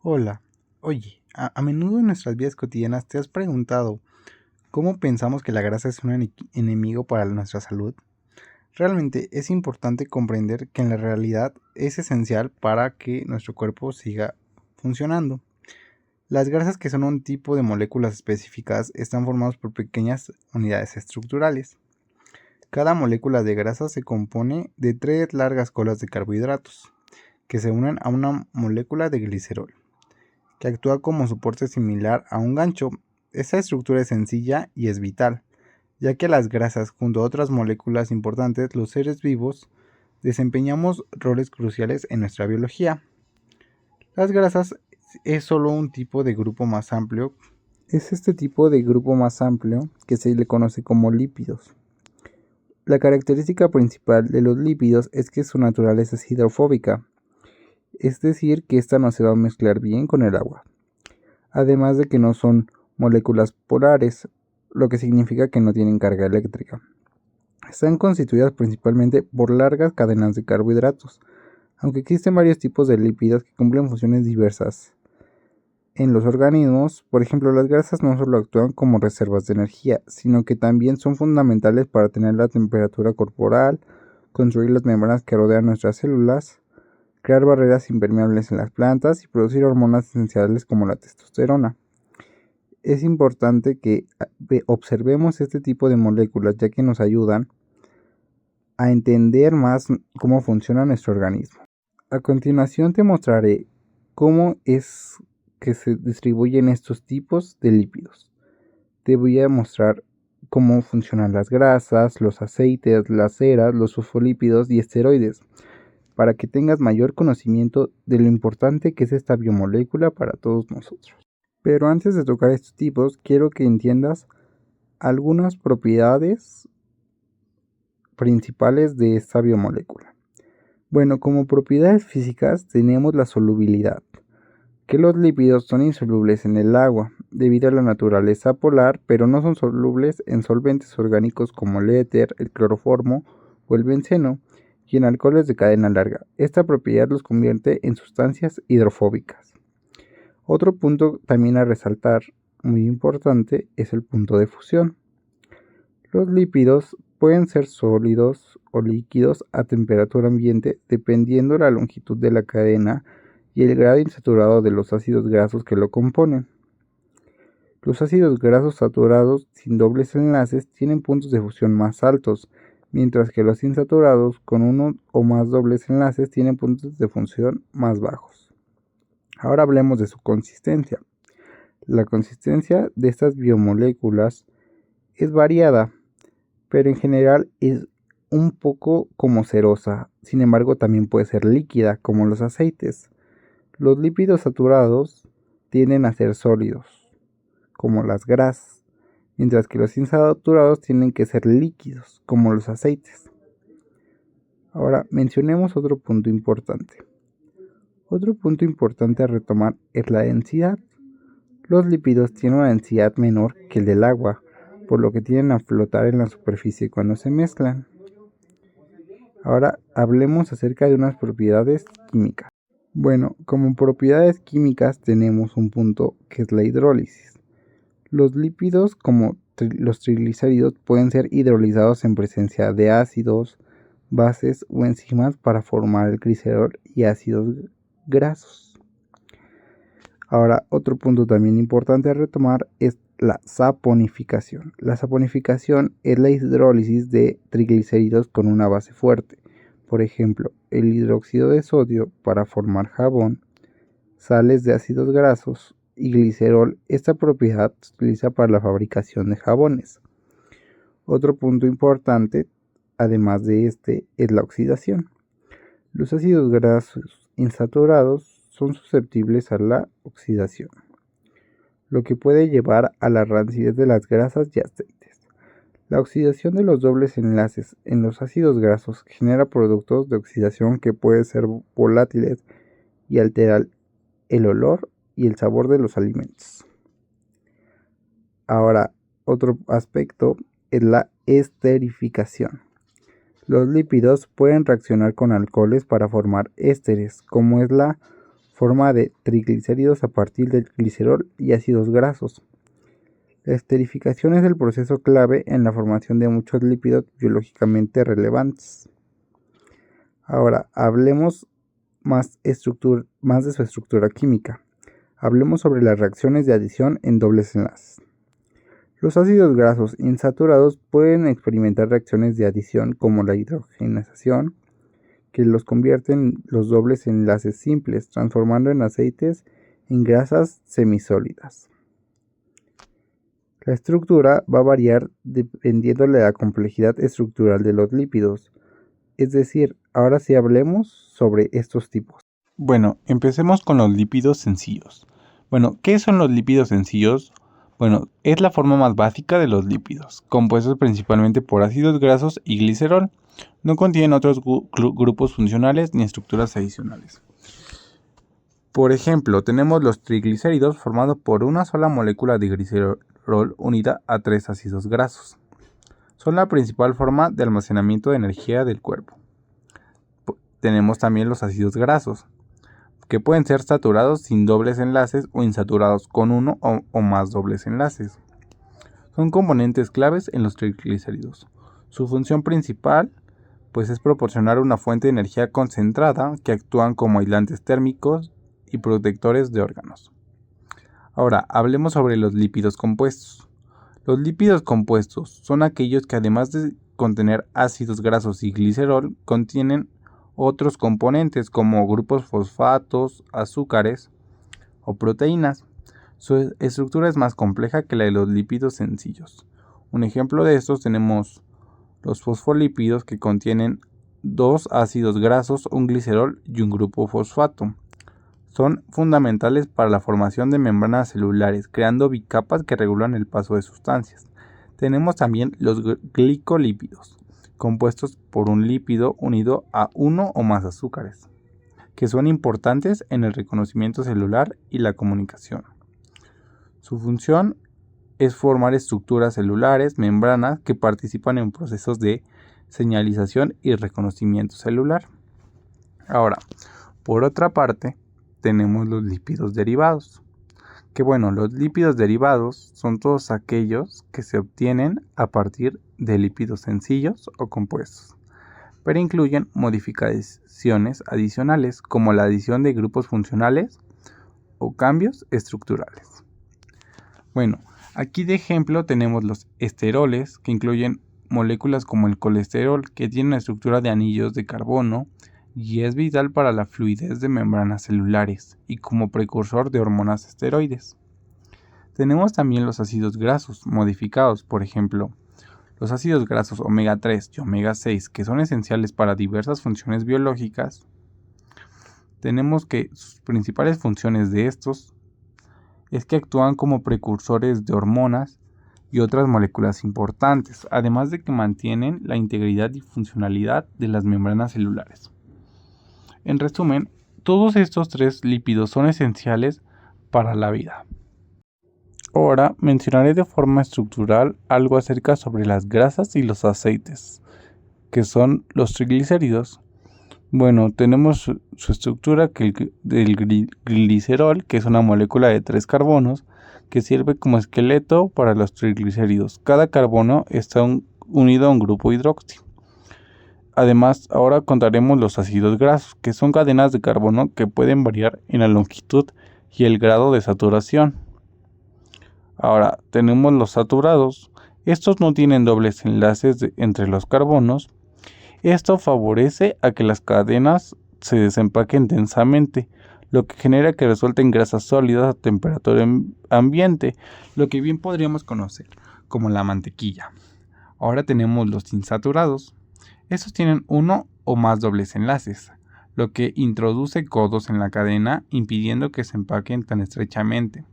Hola, oye, a menudo en nuestras vidas cotidianas te has preguntado cómo pensamos que la grasa es un enemigo para nuestra salud. Realmente es importante comprender que en la realidad es esencial para que nuestro cuerpo siga funcionando. Las grasas, que son un tipo de moléculas específicas, están formadas por pequeñas unidades estructurales. Cada molécula de grasa se compone de tres largas colas de carbohidratos que se unen a una molécula de glicerol, que actúa como soporte similar a un gancho. Esta estructura es sencilla y es vital, ya que las grasas, junto a otras moléculas importantes, los seres vivos, desempeñamos roles cruciales en nuestra biología. Las grasas es solo un tipo de grupo más amplio. Es este tipo de grupo más amplio que se le conoce como lípidos. La característica principal de los lípidos es que su naturaleza es hidrofóbica, es decir, que ésta no se va a mezclar bien con el agua. Además de que no son moléculas polares, lo que significa que no tienen carga eléctrica. Están constituidas principalmente por largas cadenas de carbohidratos, aunque existen varios tipos de lípidos que cumplen funciones diversas en los organismos. Por ejemplo, las grasas no solo actúan como reservas de energía, sino que también son fundamentales para tener la temperatura corporal, construir las membranas que rodean nuestras células, crear barreras impermeables en las plantas y producir hormonas esenciales como la testosterona. Es importante que observemos este tipo de moléculas, ya que nos ayudan a entender más cómo funciona nuestro organismo. A continuación te mostraré cómo es que se distribuyen estos tipos de lípidos. Te voy a mostrar cómo funcionan las grasas, los aceites, las ceras, los fosfolípidos y esteroides, para que tengas mayor conocimiento de lo importante que es esta biomolécula para todos nosotros. Pero antes de tocar estos tipos, quiero que entiendas algunas propiedades principales de esta biomolécula. Bueno, como propiedades físicas tenemos la solubilidad, que los lípidos son insolubles en el agua debido a la naturaleza polar, pero no son solubles en solventes orgánicos como el éter, el cloroformo o el benceno, y en alcoholes de cadena larga. Esta propiedad los convierte en sustancias hidrofóbicas. Otro punto también a resaltar, muy importante, es el punto de fusión. Los lípidos pueden ser sólidos o líquidos a temperatura ambiente dependiendo la longitud de la cadena y el grado insaturado de los ácidos grasos que lo componen. Los ácidos grasos saturados sin dobles enlaces tienen puntos de fusión más altos, mientras que los insaturados con uno o más dobles enlaces tienen puntos de fusión más bajos. Ahora hablemos de su consistencia. La consistencia de estas biomoléculas es variada, pero en general es un poco como cerosa. Sin embargo, también puede ser líquida, como los aceites. Los lípidos saturados tienden a ser sólidos, como las grasas, mientras que los insaturados tienden que ser líquidos, como los aceites. Ahora, mencionemos otro punto importante. Otro punto importante a retomar es la densidad. Los lípidos tienen una densidad menor que el del agua, por lo que tienden a flotar en la superficie cuando se mezclan. Ahora hablemos acerca de unas propiedades químicas. Bueno, como propiedades químicas tenemos un punto que es la hidrólisis. Los lípidos, como los triglicéridos, pueden ser hidrolizados en presencia de ácidos, bases o enzimas para formar el glicerol y ácidos grasos. Ahora, otro punto también importante a retomar es la saponificación. La saponificación es la hidrólisis de triglicéridos con una base fuerte. Por ejemplo, el hidróxido de sodio para formar jabón, sales de ácidos grasos y glicerol. Esta propiedad se utiliza para la fabricación de jabones. Otro punto importante, además de este, es la oxidación. Los ácidos grasos insaturados son susceptibles a la oxidación, lo que puede llevar a la rancidez de las grasas y aceites. La oxidación de los dobles enlaces en los ácidos grasos genera productos de oxidación que pueden ser volátiles y alterar el olor y el sabor de los alimentos. Ahora, otro aspecto es la esterificación. Los lípidos pueden reaccionar con alcoholes para formar ésteres, como es la forma de triglicéridos a partir del glicerol y ácidos grasos. La esterificación es el proceso clave en la formación de muchos lípidos biológicamente relevantes. Ahora, hablemos más de su estructura química. Hablemos sobre las reacciones de adición en dobles enlaces. Los ácidos grasos insaturados pueden experimentar reacciones de adición como la hidrogenación, que los convierte en los dobles enlaces simples, transformando en aceites en grasas semisólidas. La estructura va a variar dependiendo de la complejidad estructural de los lípidos. Es decir, ahora sí hablemos sobre estos tipos. Bueno, empecemos con los lípidos sencillos. Bueno, ¿qué son los lípidos sencillos? Bueno, es la forma más básica de los lípidos, compuestos principalmente por ácidos grasos y glicerol. No contienen otros grupos funcionales ni estructuras adicionales. Por ejemplo, tenemos los triglicéridos formados por una sola molécula de glicerol unida a 3 ácidos grasos. Son la principal forma de almacenamiento de energía del cuerpo. Tenemos también los ácidos grasos, que pueden ser saturados sin dobles enlaces o insaturados con uno o más dobles enlaces. Son componentes claves en los triglicéridos. Su función principal pues es proporcionar una fuente de energía concentrada que actúan como aislantes térmicos y protectores de órganos. Ahora, hablemos sobre los lípidos compuestos. Los lípidos compuestos son aquellos que además de contener ácidos grasos y glicerol, contienen otros componentes como grupos fosfatos, azúcares o proteínas. Su estructura es más compleja que la de los lípidos sencillos. Un ejemplo de estos tenemos los fosfolípidos, que contienen 2 ácidos grasos, un glicerol y un grupo fosfato. Son fundamentales para la formación de membranas celulares, creando bicapas que regulan el paso de sustancias. Tenemos también los glicolípidos, compuestos por un lípido unido a uno o más azúcares, que son importantes en el reconocimiento celular y la comunicación. Su función es formar estructuras celulares, membranas, que participan en procesos de señalización y reconocimiento celular. Ahora, por otra parte, tenemos los lípidos derivados. Los lípidos derivados son todos aquellos que se obtienen a partir de lípidos sencillos o compuestos, pero incluyen modificaciones adicionales como la adición de grupos funcionales o cambios estructurales. Aquí de ejemplo tenemos los esteroles, que incluyen moléculas como el colesterol, que tiene una estructura de anillos de carbono y es vital para la fluidez de membranas celulares y como precursor de hormonas esteroides. Tenemos también los ácidos grasos modificados, por ejemplo, los ácidos grasos omega 3 y omega 6, que son esenciales para diversas funciones biológicas. Tenemos que sus principales funciones de estos es que actúan como precursores de hormonas y otras moléculas importantes, además de que mantienen la integridad y funcionalidad de las membranas celulares. En resumen, todos estos 3 lípidos son esenciales para la vida. Ahora mencionaré de forma estructural algo acerca sobre las grasas y los aceites, que son los triglicéridos. Tenemos su estructura del glicerol, que es una molécula de 3 carbonos, que sirve como esqueleto para los triglicéridos. Cada carbono está unido a un grupo hidroxi. Además, ahora contaremos los ácidos grasos, que son cadenas de carbono que pueden variar en la longitud y el grado de saturación. Ahora tenemos los saturados. Estos no tienen dobles enlaces entre los carbonos. Esto favorece a que las cadenas se desempaquen densamente, lo que genera que resulten grasas sólidas a temperatura ambiente, lo que bien podríamos conocer como la mantequilla. Ahora tenemos los insaturados. Estos tienen uno o más dobles enlaces, lo que introduce codos en la cadena, impidiendo que se empaquen tan estrechamente.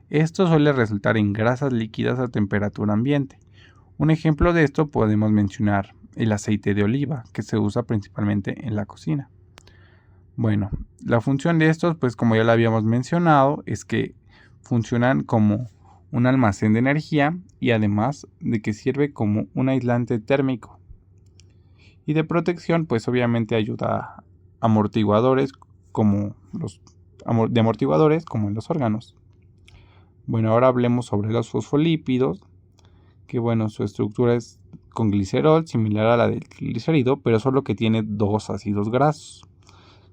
Esto suele resultar en grasas líquidas a temperatura ambiente. Un ejemplo de esto podemos mencionar el aceite de oliva, que se usa principalmente en la cocina. La función de estos, como ya lo habíamos mencionado, es que funcionan como un almacén de energía y además de que sirve como un aislante térmico. Y de protección, obviamente ayuda a amortiguadores como los de amortiguadores como en los órganos. Bueno, ahora hablemos sobre los fosfolípidos, que bueno, su estructura es con glicerol, similar a la del glicérido, pero solo que tiene 2 ácidos grasos.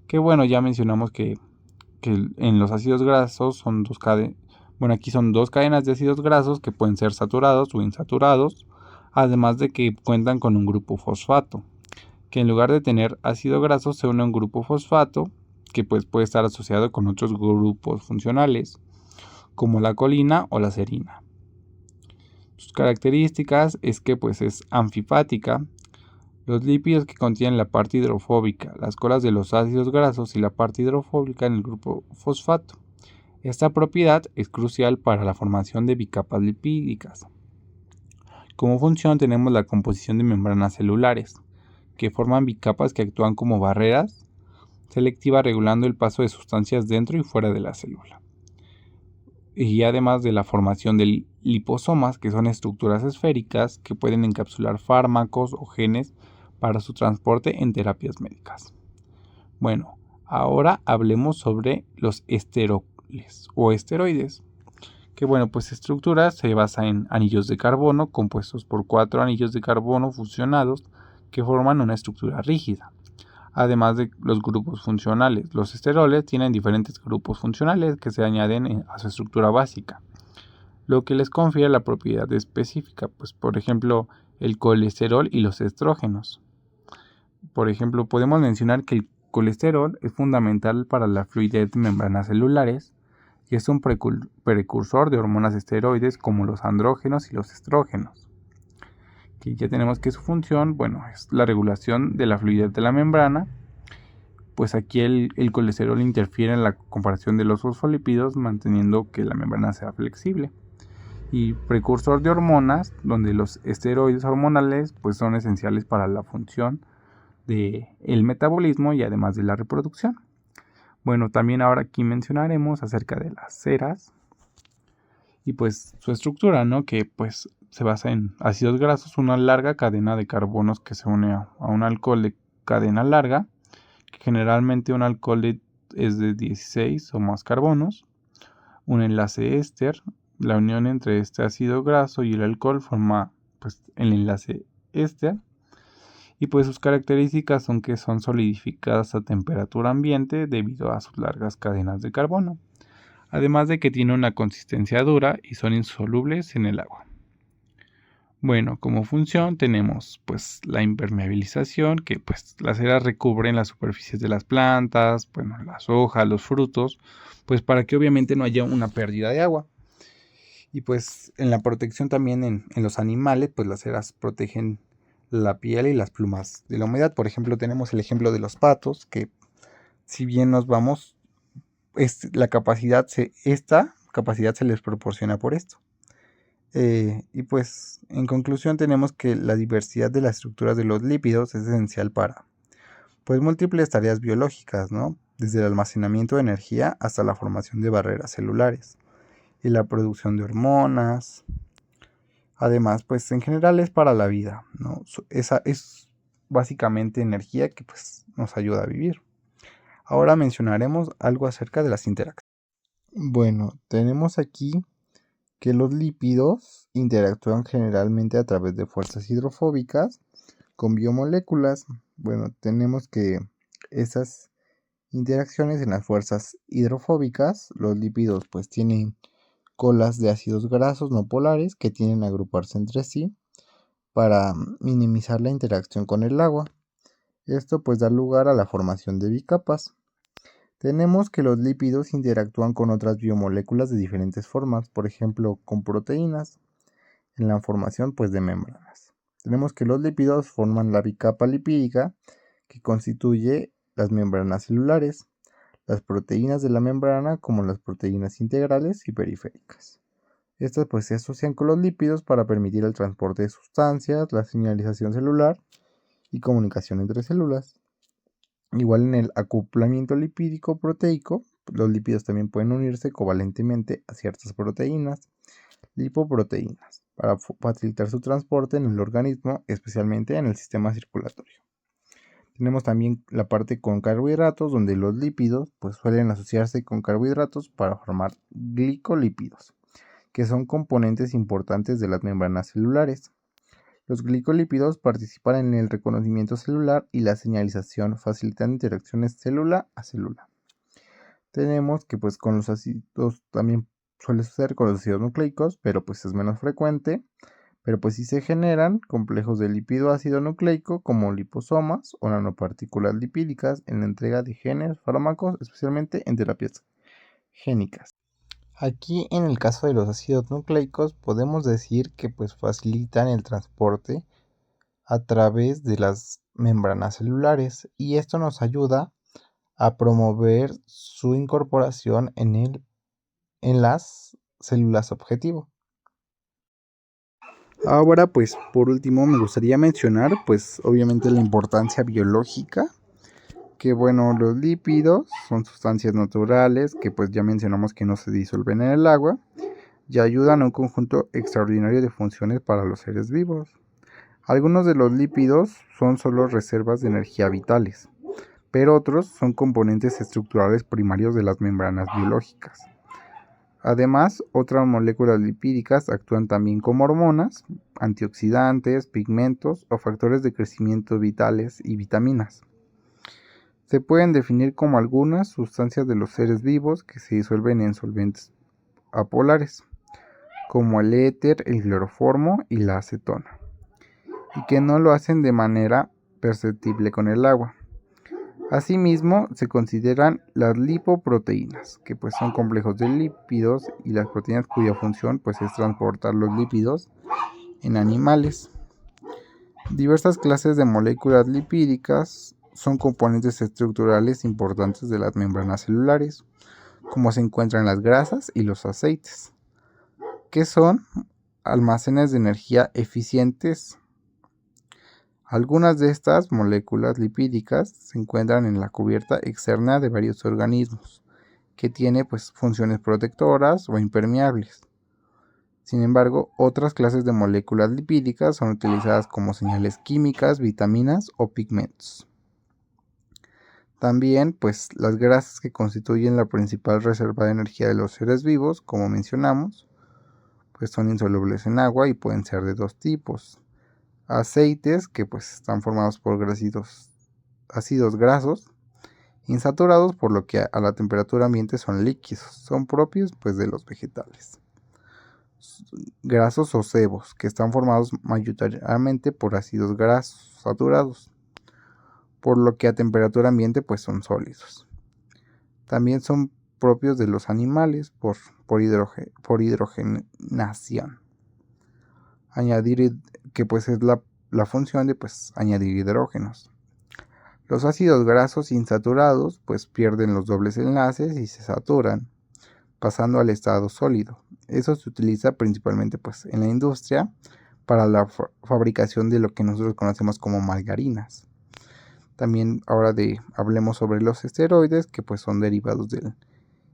Que bueno, ya mencionamos que en los ácidos grasos son aquí son 2 cadenas de ácidos grasos que pueden ser saturados o insaturados, además de que cuentan con un grupo fosfato, que en lugar de tener ácido graso se une a un grupo fosfato que pues puede estar asociado con otros grupos funcionales, como la colina o la serina. Sus características es que pues es anfipática. Los lípidos que contienen la parte hidrofóbica, las colas de los ácidos grasos y la parte hidrofóbica en el grupo fosfato. Esta propiedad es crucial para la formación de bicapas lipídicas. Como función tenemos la composición de membranas celulares, que forman bicapas que actúan como barreras selectivas regulando el paso de sustancias dentro y fuera de la célula. Y además de la formación de liposomas, que son estructuras esféricas que pueden encapsular fármacos o genes para su transporte en terapias médicas. Bueno, ahora hablemos sobre los esteroles o esteroides, que bueno, pues estructura se basa en anillos de carbono compuestos por 4 anillos de carbono fusionados que forman una estructura rígida. Además de los grupos funcionales, los esteroles tienen diferentes grupos funcionales que se añaden a su estructura básica, lo que les confiere la propiedad específica, pues por ejemplo el colesterol y los estrógenos. Por ejemplo, podemos mencionar que el colesterol es fundamental para la fluidez de membranas celulares y es un precursor de hormonas esteroides como los andrógenos y los estrógenos. Aquí ya tenemos que su función, bueno, es la regulación de la fluidez de la membrana. Pues aquí el colesterol interfiere en la comparación de los fosfolípidos, manteniendo que la membrana sea flexible. Y precursor de hormonas, donde los esteroides hormonales pues son esenciales para la función del metabolismo y además de la reproducción. Bueno, también ahora aquí mencionaremos acerca de las ceras y pues su estructura, ¿no? Que pues se basa en ácidos grasos, una larga cadena de carbonos que se une a un alcohol de cadena larga, que generalmente un alcohol es de 16 o más carbonos, un enlace éster. La unión entre este ácido graso y el alcohol forma pues el enlace éster. Y pues sus características son que son solidificadas a temperatura ambiente debido a sus largas cadenas de carbono, además de que tienen una consistencia dura y son insolubles en el agua. Bueno, como función tenemos pues la impermeabilización, que pues las ceras recubren las superficies de las plantas, bueno, las hojas, los frutos, pues para que obviamente no haya una pérdida de agua. Y pues en la protección también en los animales, pues las ceras protegen la piel y las plumas de la humedad. Por ejemplo, tenemos el ejemplo de los patos, que si bien nos vamos, esta capacidad se les proporciona por esto. Y pues en conclusión tenemos que la diversidad de las estructuras de los lípidos es esencial para pues múltiples tareas biológicas, ¿no? Desde el almacenamiento de energía hasta la formación de barreras celulares y la producción de hormonas. Además, pues en general es para la vida, ¿no? Esa es básicamente energía que pues nos ayuda a vivir. Ahora mencionaremos algo acerca de las interacciones. Bueno, tenemos aquí que los lípidos interactúan generalmente a través de fuerzas hidrofóbicas con biomoléculas. Bueno, tenemos que esas interacciones en las fuerzas hidrofóbicas, los lípidos pues tienen colas de ácidos grasos no polares que tienden a agruparse entre sí para minimizar la interacción con el agua. Esto pues da lugar a la formación de bicapas. Tenemos que los lípidos interactúan con otras biomoléculas de diferentes formas, por ejemplo con proteínas, en la formación pues de membranas. Tenemos que los lípidos forman la bicapa lipídica que constituye las membranas celulares, las proteínas de la membrana como las proteínas integrales y periféricas. Estas pues se asocian con los lípidos para permitir el transporte de sustancias, la señalización celular y comunicación entre células. Igual en el acoplamiento lipídico proteico, los lípidos también pueden unirse covalentemente a ciertas proteínas, lipoproteínas, para facilitar su transporte en el organismo, especialmente en el sistema circulatorio. Tenemos también la parte con carbohidratos, donde los lípidos pues suelen asociarse con carbohidratos para formar glicolípidos, que son componentes importantes de las membranas celulares. Los glicolípidos participan en el reconocimiento celular y la señalización, facilitando interacciones célula a célula. Tenemos que pues con los ácidos también suele suceder con los ácidos nucleicos, pero pues es menos frecuente. Pero pues sí se generan complejos de lípido ácido nucleico como liposomas o nanopartículas lipídicas en la entrega de genes, fármacos, especialmente en terapias génicas. Aquí en el caso de los ácidos nucleicos podemos decir que pues facilitan el transporte a través de las membranas celulares y esto nos ayuda a promover su incorporación en las células objetivo. Ahora, pues por último me gustaría mencionar, pues obviamente la importancia biológica, que bueno, los lípidos son sustancias naturales que pues ya mencionamos que no se disuelven en el agua y ayudan a un conjunto extraordinario de funciones para los seres vivos. Algunos de los lípidos son solo reservas de energía vitales, pero otros son componentes estructurales primarios de las membranas biológicas. Además, otras moléculas lipídicas actúan también como hormonas, antioxidantes, pigmentos o factores de crecimiento vitales y vitaminas. Se pueden definir como algunas sustancias de los seres vivos que se disuelven en solventes apolares, como el éter, el cloroformo y la acetona, y que no lo hacen de manera perceptible con el agua. Asimismo, se consideran las lipoproteínas, que pues son complejos de lípidos y las proteínas cuya función pues es transportar los lípidos en animales. Diversas clases de moléculas lipídicas son componentes estructurales importantes de las membranas celulares, como se encuentran las grasas y los aceites, que son almacenes de energía eficientes. Algunas de estas moléculas lipídicas se encuentran en la cubierta externa de varios organismos, que tiene pues funciones protectoras o impermeables. Sin embargo, otras clases de moléculas lipídicas son utilizadas como señales químicas, vitaminas o pigmentos. También, pues las grasas que constituyen la principal reserva de energía de los seres vivos, como mencionamos, pues son insolubles en agua y pueden ser de dos tipos. Aceites que pues están formados por ácidos grasos insaturados, por lo que a la temperatura ambiente son líquidos, son propios pues de los vegetales. Grasos o sebos que están formados mayoritariamente por ácidos grasos saturados, por lo que a temperatura ambiente pues son sólidos. También son propios de los animales por hidrogenación. Añadir, que pues es la función de pues añadir hidrógenos. Los ácidos grasos insaturados pues pierden los dobles enlaces y se saturan, pasando al estado sólido. Eso se utiliza principalmente pues en la industria para la fabricación de lo que nosotros conocemos como margarinas. También ahora hablemos sobre los esteroides, que pues son derivados del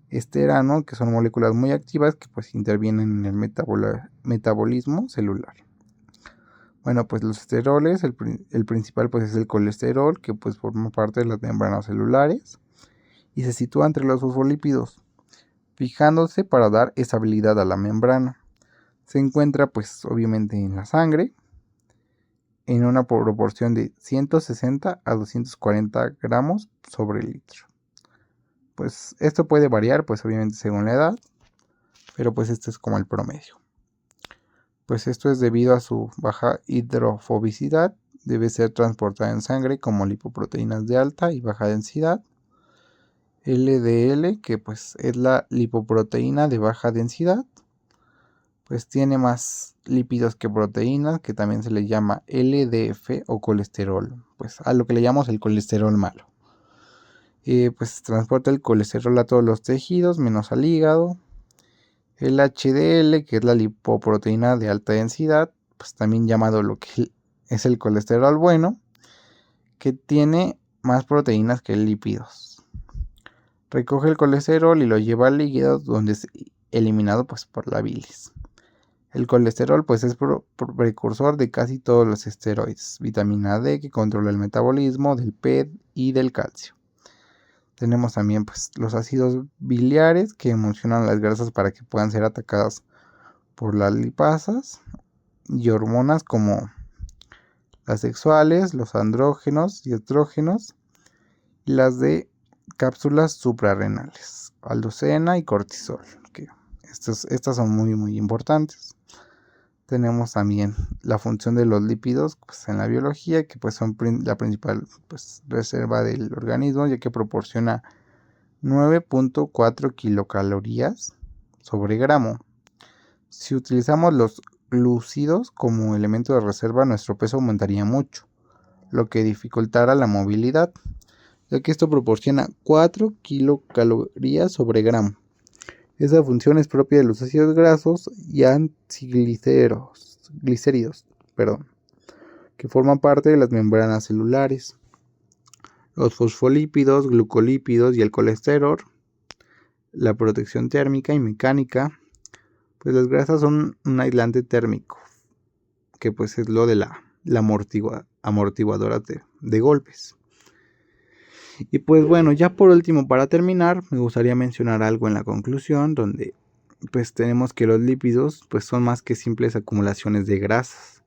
esterano, que son moléculas muy activas que pues intervienen en el metabolismo celular. Bueno, pues los esteroles, el principal pues es el colesterol, que pues forma parte de las membranas celulares y se sitúa entre los fosfolípidos, fijándose para dar estabilidad a la membrana. Se encuentra pues obviamente en la sangre, en una proporción de 160 a 240 gramos sobre litro. Pues esto puede variar pues obviamente según la edad, pero pues este es como el promedio. Pues esto es debido a su baja hidrofobicidad, debe ser transportada en sangre como lipoproteínas de alta y baja densidad. LDL, que pues es la lipoproteína de baja densidad, pues tiene más lípidos que proteínas, que también se le llama LDF o colesterol, pues a lo que le llamamos el colesterol malo. Pues transporta el colesterol a todos los tejidos, menos al hígado. El HDL, que es la lipoproteína de alta densidad, pues también llamado lo que es el colesterol bueno, que tiene más proteínas que lípidos. Recoge el colesterol y lo lleva al hígado, donde es eliminado pues por la bilis. El colesterol pues es precursor de casi todos los esteroides, vitamina D que controla el metabolismo del PET y del calcio. Tenemos también pues los ácidos biliares que emulsionan las grasas para que puedan ser atacadas por las lipasas, y hormonas como las sexuales, los andrógenos y estrógenos, y las de cápsulas suprarrenales, aldosterona y cortisol, que estas son muy importantes. Tenemos también la función de los lípidos pues, en la biología, que pues son la principal pues, reserva del organismo, ya que proporciona 9.4 kilocalorías sobre gramo. Si utilizamos los glúcidos como elemento de reserva, nuestro peso aumentaría mucho, lo que dificultará la movilidad, ya que esto proporciona 4 kilocalorías sobre gramo. Esa función es propia de los ácidos grasos y antiglicéridos, que forman parte de las membranas celulares. Los fosfolípidos, glucolípidos y el colesterol, la protección térmica y mecánica, pues las grasas son un aislante térmico, que pues es lo de la amortiguadora de golpes. Y pues bueno, ya por último, para terminar, me gustaría mencionar algo en la conclusión, donde pues tenemos que los lípidos pues son más que simples acumulaciones de grasas.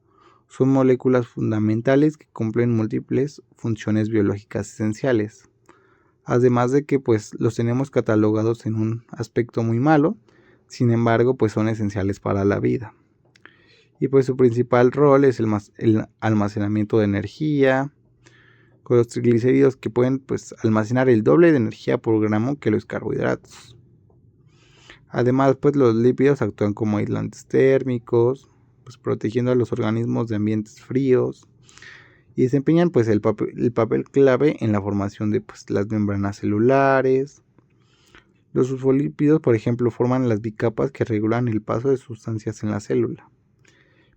Son moléculas fundamentales que cumplen múltiples funciones biológicas esenciales. Además de que pues los tenemos catalogados en un aspecto muy malo, sin embargo pues son esenciales para la vida. Y pues su principal rol es el almacenamiento de energía, con los triglicéridos que pueden pues almacenar el doble de energía por gramo que los carbohidratos. Además pues los lípidos actúan como aislantes térmicos, pues protegiendo a los organismos de ambientes fríos, y desempeñan pues el papel clave en la formación de pues, las membranas celulares. Los fosfolípidos, por ejemplo, forman las bicapas que regulan el paso de sustancias en la célula,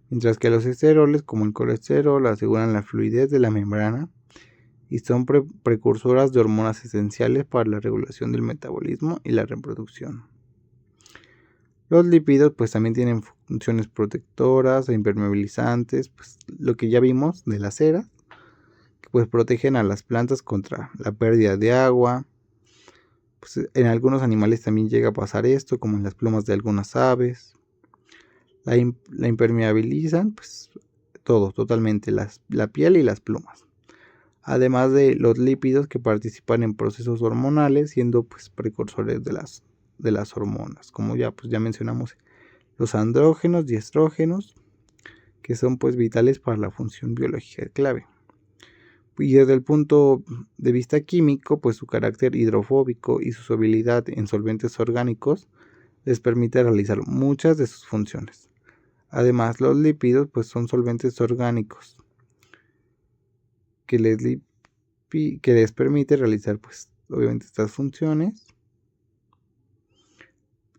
mientras que los esteroles, como el colesterol, aseguran la fluidez de la membrana y son precursoras de hormonas esenciales para la regulación del metabolismo y la reproducción. Los lípidos pues también tienen funciones protectoras e impermeabilizantes, pues lo que ya vimos de la cera, que pues protegen a las plantas contra la pérdida de agua. Pues en algunos animales también llega a pasar esto, como en las plumas de algunas aves. La impermeabilizan pues totalmente, la piel y las plumas. Además de los lípidos que participan en procesos hormonales, siendo pues precursores de las hormonas, como ya mencionamos, los andrógenos y estrógenos, que son pues vitales para la función biológica clave. Y desde el punto de vista químico, pues su carácter hidrofóbico y su solubilidad en solventes orgánicos les permite realizar muchas de sus funciones. Además, los lípidos pues son solventes orgánicos que les permite realizar pues obviamente estas funciones,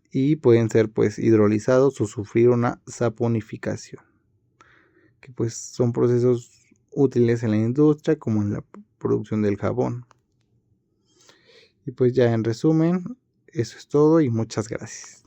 y pueden ser pues hidrolizados o sufrir una saponificación, que pues son procesos útiles en la industria como en la producción del jabón. Y pues ya en resumen, eso es todo y muchas gracias.